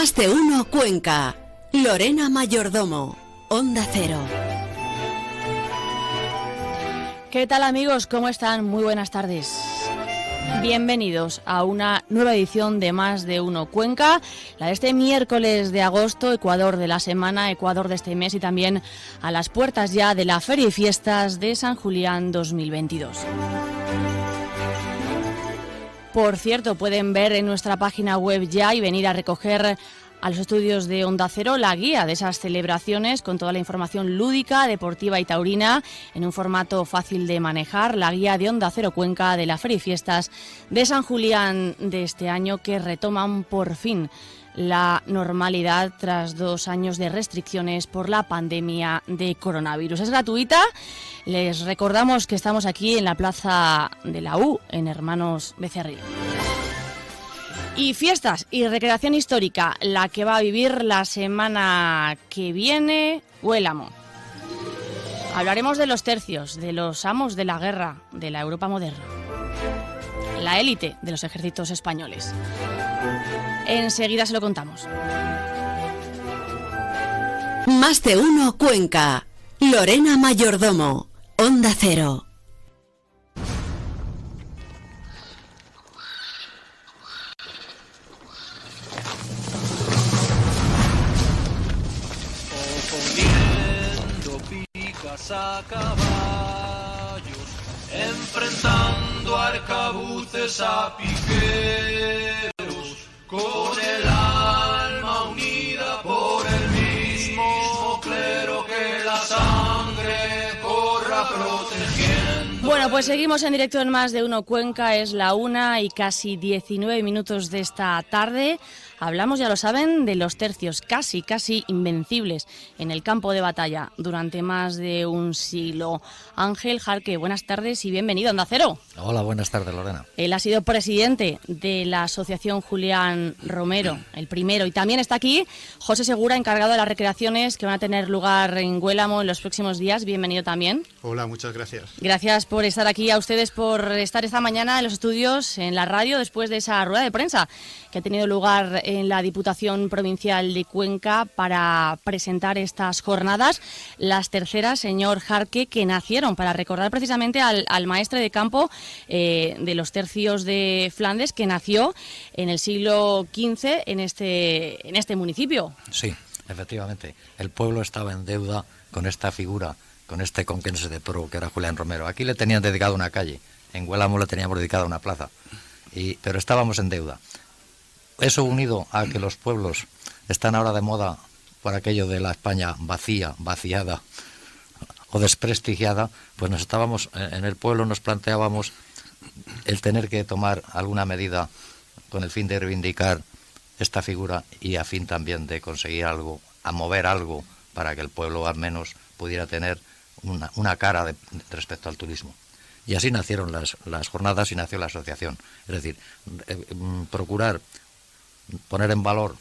Más de uno Cuenca. Lorena Mayordomo, Onda Cero. ¿Qué tal, amigos? ¿Cómo están? Muy buenas tardes. Bienvenidos a una nueva edición de Más de uno Cuenca, la de este miércoles de agosto, Ecuador de la semana, Ecuador de este mes y también a las puertas ya de la Feria y Fiestas de San Julián 2022. Por cierto, pueden ver en nuestra página web ya y venir a recoger a los estudios de Onda Cero la guía de esas celebraciones con toda la información lúdica, deportiva y taurina en un formato fácil de manejar, la guía de Onda Cero Cuenca de la Feria y Fiestas de San Julián de este año, que retoman por fin la normalidad tras 2 años de restricciones por la pandemia de coronavirus. Es gratuita. Les recordamos que estamos aquí en la Plaza de la U, en Hermanos Becerril. Y fiestas y recreación histórica, la que va a vivir la semana que viene Huélamo. Hablaremos de los tercios, de los amos de la guerra, de la Europa moderna, la élite de los ejércitos españoles. Enseguida se lo contamos. Más de uno Cuenca. Lorena Mayordomo, Onda Cero. A caballos, enfrentando arcabuces a piqueros, con el alma unida por el mismo clero, que la sangre corra protegiendo. Bueno, pues seguimos en directo en Más de uno Cuenca, es la 1 y casi 19 minutos de esta tarde. Hablamos, ya lo saben, de los tercios casi invencibles en el campo de batalla durante más de un siglo. Ángel Jarque, buenas tardes y bienvenido a Onda Cero. Hola, buenas tardes, Lorena. Él ha sido presidente de la Asociación Julián Romero, el primero. Y también está aquí José Segura, encargado de las recreaciones que van a tener lugar en Huélamo en los próximos días. Bienvenido también. Hola, muchas gracias. Gracias por estar aquí, a ustedes por estar esta mañana en los estudios, en la radio, después de esa rueda de prensa que ha tenido lugar en la Diputación Provincial de Cuenca para presentar estas jornadas, las terceras, señor Jarque, que nacieron para recordar precisamente al maestre de campo de los tercios de Flandes, que nació en el siglo XV en este municipio. Sí, efectivamente. El pueblo estaba en deuda con esta figura, con este conquense de pro que era Julián Romero. Aquí le tenían dedicado una calle, en Huélamo le teníamos dedicado una plaza, pero estábamos en deuda. Eso, unido a que los pueblos están ahora de moda por aquello de la España vacía, vaciada o desprestigiada, pues en el pueblo nos planteábamos el tener que tomar alguna medida con el fin de reivindicar esta figura y a fin también de conseguir algo, a mover algo para que el pueblo al menos pudiera tener una cara respecto al turismo. Y así nacieron las jornadas y nació la asociación. Es decir, procurar poner en valor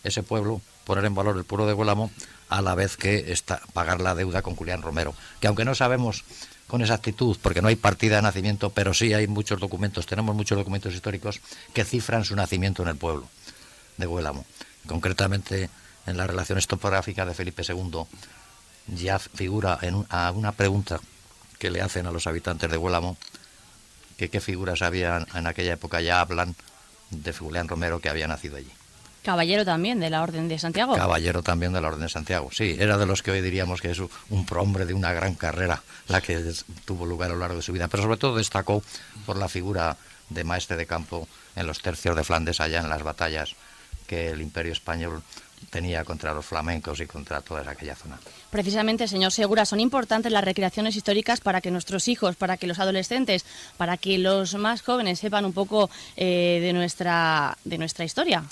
ese pueblo, poner en valor el pueblo de Huélamo, a la vez que pagar la deuda con Julián Romero, que aunque no sabemos con exactitud, porque no hay partida de nacimiento, pero sí hay muchos documentos, tenemos muchos documentos históricos que cifran su nacimiento en el pueblo de Huélamo. Concretamente, en las relaciones topográficas de Felipe II, ya figura a una pregunta que le hacen a los habitantes de Huélamo, que qué figuras había en aquella época, ya hablan de Julián Romero, que había nacido allí. Caballero también de la Orden de Santiago. Caballero también de la Orden de Santiago, sí. Era de los que hoy diríamos que es un prohombre de una gran carrera, la que tuvo lugar a lo largo de su vida. Pero sobre todo destacó por la figura de maestre de campo en los tercios de Flandes, allá en las batallas que el Imperio Español tenía contra los flamencos y contra toda aquella zona. Precisamente, señor Segura, son importantes las recreaciones históricas para que nuestros hijos, para que los adolescentes, para que los más jóvenes sepan un poco de nuestra historia.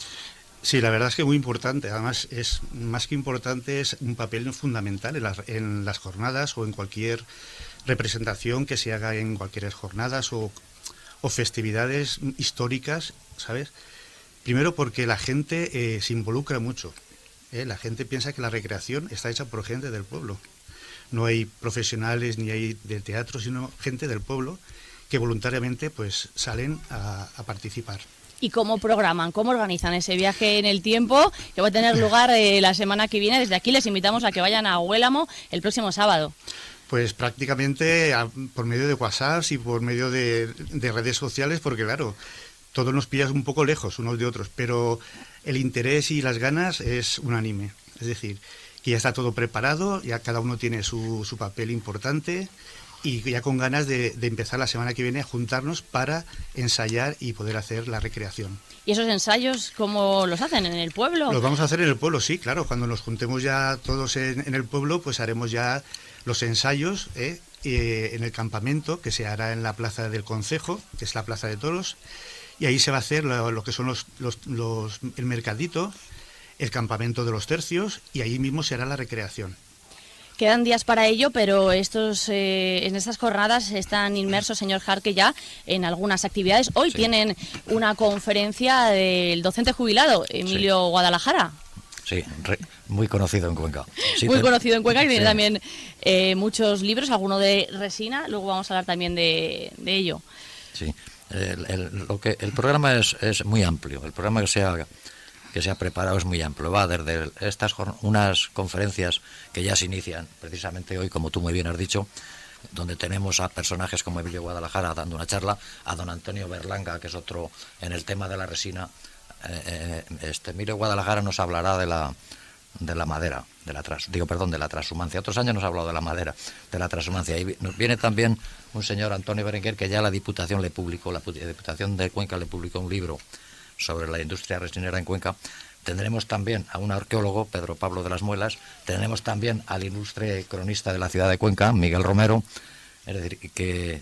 Sí, la verdad es que muy importante. Además, es más que importante, es un papel fundamental en las jornadas o en cualquier representación que se haga en cualquier jornadas o festividades históricas, ¿sabes? Primero porque la gente se involucra mucho. La gente piensa que la recreación está hecha por gente del pueblo. No hay profesionales ni hay del teatro, sino gente del pueblo que voluntariamente pues salen a participar. ¿Y cómo programan, cómo organizan ese viaje en el tiempo que va a tener lugar la semana que viene? Desde aquí les invitamos a que vayan a Huélamo el próximo sábado. Pues prácticamente por medio de WhatsApp y por medio de redes sociales, porque claro, todos nos pillas un poco lejos unos de otros, pero el interés y las ganas es unánime. Es decir, que ya está todo preparado, ya cada uno tiene su papel importante y ya con ganas de empezar la semana que viene a juntarnos para ensayar y poder hacer la recreación. ¿Y esos ensayos cómo los hacen? ¿En el pueblo? Los vamos a hacer en el pueblo, sí, claro. Cuando nos juntemos ya todos en el pueblo, pues haremos ya los ensayos en el campamento, que se hará en la plaza del concejo, que es la plaza de toros, y ahí se va a hacer lo que son el mercadito, el campamento de los tercios, y ahí mismo se hará la recreación. Quedan días para ello, pero en estas jornadas están inmersos, señor Jarque, ya en algunas actividades. Hoy tienen una conferencia del docente jubilado, Emilio Guadalajara. Sí, muy conocido en Cuenca. Sí, muy conocido en Cuenca, y tiene también muchos libros, alguno de resina. Luego vamos a hablar también de ello. Sí, el programa es muy amplio. El programa que se ha preparado es muy amplio. Va desde unas conferencias que ya se inician precisamente hoy, como tú muy bien has dicho, donde tenemos a personajes como Emilio Guadalajara dando una charla, a don Antonio Berlanga, que es otro en el tema de la resina. Emilio Guadalajara nos hablará de la madera, de la transhumancia. Otros años nos ha hablado de la madera, de la transhumancia. Y nos viene también un señor, Antonio Berenguer, que ya la Diputación la Diputación de Cuenca le publicó un libro sobre la industria resinera en Cuenca. Tendremos también a un arqueólogo, Pedro Pablo de las Muelas. Tendremos también al ilustre cronista de la ciudad de Cuenca, Miguel Romero. Es decir, que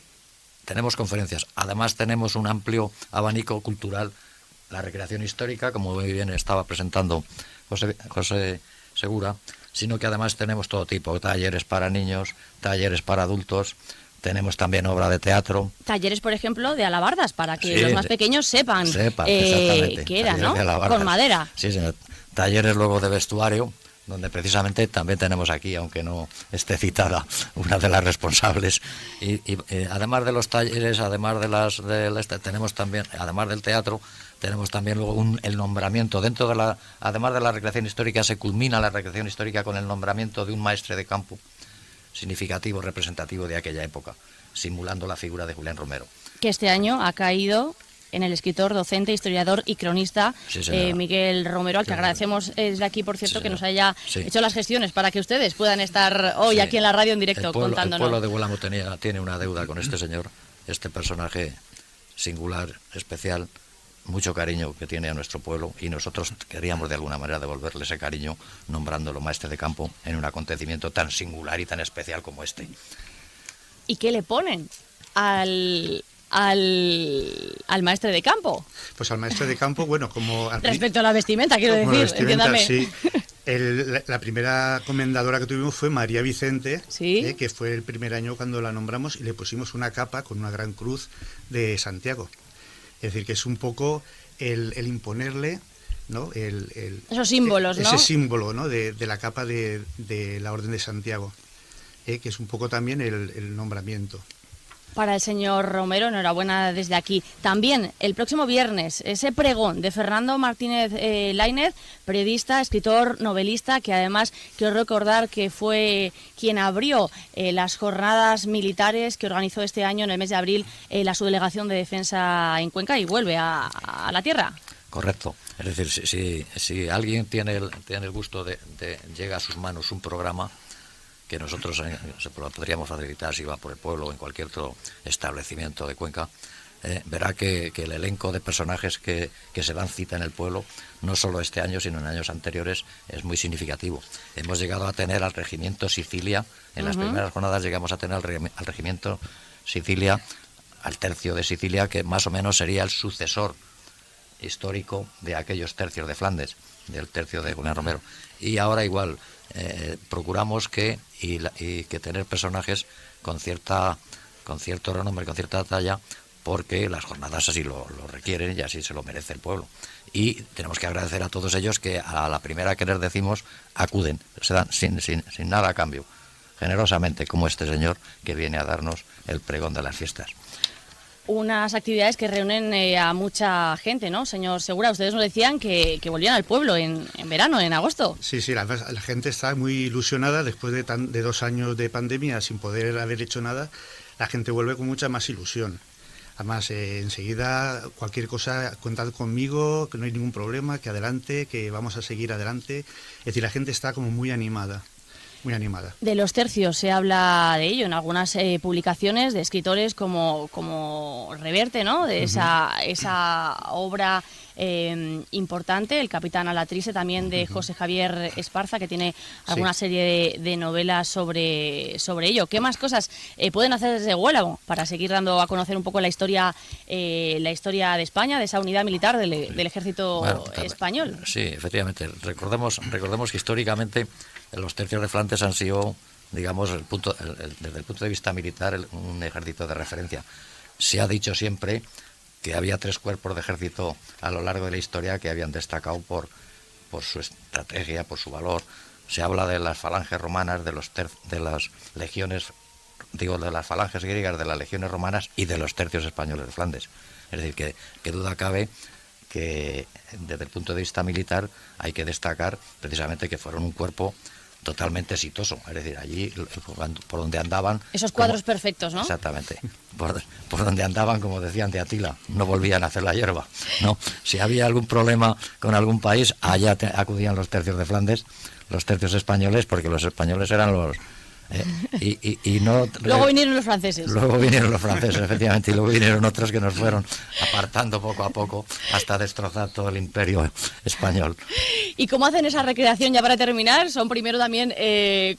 tenemos conferencias. Además tenemos un amplio abanico cultural, la recreación histórica, como muy bien estaba presentando José Segura, sino que además tenemos todo tipo, talleres para niños, talleres para adultos. Tenemos también obra de teatro. Talleres, por ejemplo, de alabardas, para que los más pequeños sepan qué era, ¿no? Con madera. Sí, señor. Talleres luego de vestuario, donde precisamente también tenemos aquí, aunque no esté citada, una de las responsables. Y además de los talleres, además tenemos también, además del teatro, tenemos también luego el nombramiento. Además de la recreación histórica, se culmina la recreación histórica con el nombramiento de un maestre de campo significativo, representativo de aquella época, simulando la figura de Julián Romero. Que este año ha caído en el escritor, docente, historiador y cronista Miguel Romero, al que agradecemos desde aquí, por cierto, que nos haya hecho las gestiones para que ustedes puedan estar hoy aquí en la radio en directo contándonos. El pueblo de Huélamo tiene una deuda con este señor, este personaje singular, especial, mucho cariño que tiene a nuestro pueblo, y nosotros queríamos de alguna manera devolverle ese cariño nombrándolo maestre de campo en un acontecimiento tan singular y tan especial como este. ¿Y qué le ponen al maestre de campo? Pues al maestre de campo, bueno, como... Respecto a la vestimenta, quiero decir, entiéndame. Sí. La primera comendadora que tuvimos fue María Vicente, que fue el primer año cuando la nombramos, y le pusimos una capa con una gran cruz de Santiago. Es decir, que es un poco el imponerle, ¿no? Esos símbolos, ¿no? Ese símbolo, ¿no? de la capa de la Orden de Santiago, que es un poco también el nombramiento. Para el señor Romero, enhorabuena desde aquí. También el próximo viernes, ese pregón de Fernando Martínez Lainez, periodista, escritor, novelista, que además quiero recordar que fue quien abrió las jornadas militares que organizó este año en el mes de abril la Subdelegación de Defensa en Cuenca, y vuelve a la tierra. Correcto. Es decir, si alguien tiene el gusto de llega a sus manos un programa que nosotros se lo podríamos facilitar si va por el pueblo o en cualquier otro establecimiento de Cuenca, verá que el elenco de personajes que se dan cita en el pueblo, no solo este año, sino en años anteriores, es muy significativo. Hemos llegado a tener al Regimiento Sicilia, en las primeras jornadas llegamos a tener al Regimiento Sicilia, al Tercio de Sicilia, que más o menos sería el sucesor histórico de aquellos tercios de Flandes, del tercio de Julián Romero. Y ahora igual, procuramos que tener personajes con cierto renombre, con cierta talla, porque las jornadas así lo requieren y así se lo merece el pueblo. Y tenemos que agradecer a todos ellos que a la primera que les decimos acuden, se dan sin nada a cambio, generosamente, como este señor que viene a darnos el pregón de las fiestas. Unas actividades que reúnen a mucha gente, ¿no, señor Segura? Ustedes nos decían que volvían al pueblo en verano, en agosto. Sí, la gente está muy ilusionada después de 2 años de pandemia sin poder haber hecho nada. La gente vuelve con mucha más ilusión. Además, enseguida, cualquier cosa, contad conmigo, que no hay ningún problema, que adelante, que vamos a seguir adelante. Es decir, la gente está como muy animada. Muy animada. De los tercios se habla de ello en algunas publicaciones de escritores como Reverte, ¿no? De esa obra importante, El Capitán Alatriste, también de José Javier Esparza, que tiene alguna serie de novelas sobre ello. ¿Qué más cosas pueden hacer desde Huélamo para seguir dando a conocer un poco la historia de España, de esa unidad militar del ejército español? Sí, efectivamente. Recordemos que históricamente los tercios de Flandes han sido, digamos, desde el punto de vista militar, un ejército de referencia. Se ha dicho siempre que había 3 cuerpos de ejército a lo largo de la historia que habían destacado por su estrategia, por su valor. Se habla de las falanges romanas, de las legiones, de las falanges griegas, de las legiones romanas y de los tercios españoles de Flandes. Es decir, que duda cabe que desde el punto de vista militar hay que destacar precisamente que fueron un cuerpo totalmente exitoso, es decir, allí por donde andaban... Esos cuadros perfectos, ¿no? Exactamente, por donde andaban, como decían de Atila, no volvían a hacer la hierba, ¿no? Si había algún problema con algún país, allá acudían los tercios de Flandes, los tercios españoles, porque los españoles eran los... y no... Luego vinieron los franceses. Luego vinieron los franceses, efectivamente, y luego vinieron otros que nos fueron apartando poco a poco hasta destrozar todo el imperio español. ¿Y cómo hacen esa recreación ya para terminar? Son primero también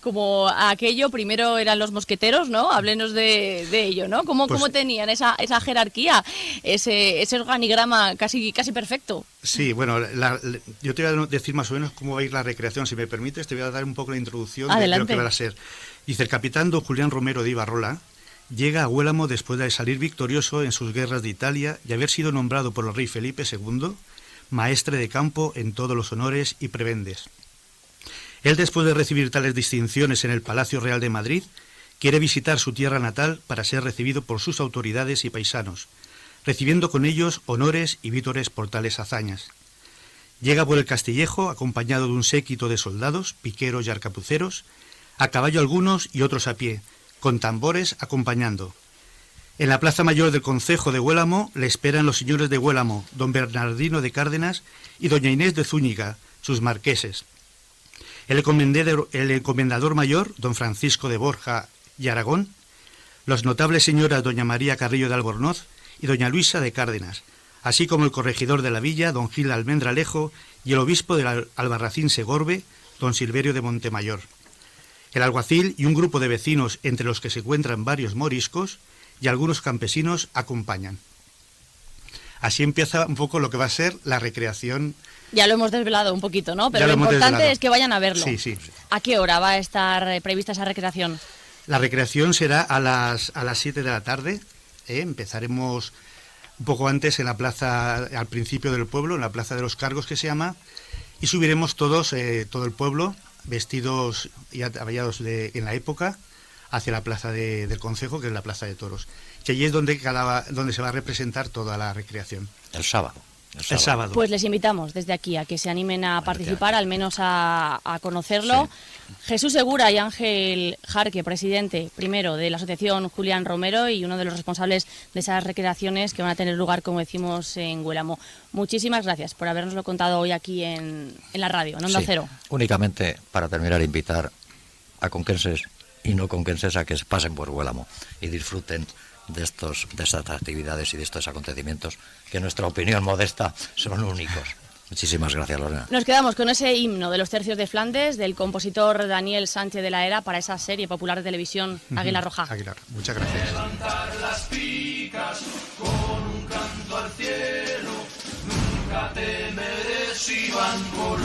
como aquello, primero eran los mosqueteros, ¿no? Háblenos de ello, ¿no? ¿Cómo tenían esa jerarquía, ese organigrama casi perfecto? Sí, bueno, yo te voy a decir más o menos cómo va a ir la recreación, si me permites, te voy a dar un poco la introducción de lo que va a ser. Dice, el capitán don Julián Romero de Ibarrola llega a Huélamo después de salir victorioso en sus guerras de Italia y haber sido nombrado por el rey Felipe II maestre de campo en todos los honores y prebendes. Él, después de recibir tales distinciones en el Palacio Real de Madrid, quiere visitar su tierra natal para ser recibido por sus autoridades y paisanos, recibiendo con ellos honores y vítores por tales hazañas. Llega por el Castillejo acompañado de un séquito de soldados, piqueros y arcabuceros, a caballo algunos y otros a pie, con tambores acompañando. En la plaza mayor del concejo de Huélamo le esperan los señores de Huélamo, don Bernardino de Cárdenas y doña Inés de Zúñiga, sus marqueses. El encomendador mayor, don Francisco de Borja y Aragón, los notables señoras doña María Carrillo de Albornoz y doña Luisa de Cárdenas, así como el corregidor de la villa, don Gil Almendralejo, y el obispo del Albarracín Segorbe, don Silverio de Montemayor. El alguacil y un grupo de vecinos, entre los que se encuentran varios moriscos, y algunos campesinos acompañan. Así empieza un poco lo que va a ser la recreación. Ya lo hemos desvelado un poquito, ¿no? Pero lo importante es que vayan a verlo. Sí. ¿A qué hora va a estar prevista esa recreación? La recreación será a las 7 de la tarde. Empezaremos un poco antes en la plaza, al principio del pueblo, en la plaza de los Cargos que se llama, y subiremos todos, todo el pueblo, vestidos y ataviados en la época, hacia la plaza del concejo, que es la plaza de toros, que allí es donde se va a representar toda la recreación. El sábado. Pues les invitamos desde aquí a que se animen a participar, al menos a conocerlo. Sí. Jesús Segura y Ángel Jarque, presidente primero de la Asociación Julián Romero y uno de los responsables de esas recreaciones que van a tener lugar, como decimos, en Huélamo. Muchísimas gracias por habernoslo contado hoy aquí en la radio, en Onda Cero. Únicamente, para terminar, invitar a conquenses y no conquenses a que se pasen por Huélamo y disfruten de estas actividades y de estos acontecimientos que, en nuestra opinión modesta, son únicos. Muchísimas gracias, Lorena. Nos quedamos con ese himno de los tercios de Flandes del compositor Daniel Sánchez de la Era para esa serie popular de televisión Águila Roja. Águila, muchas gracias. Levantar las picas con un canto al cielo, nunca temeré si van por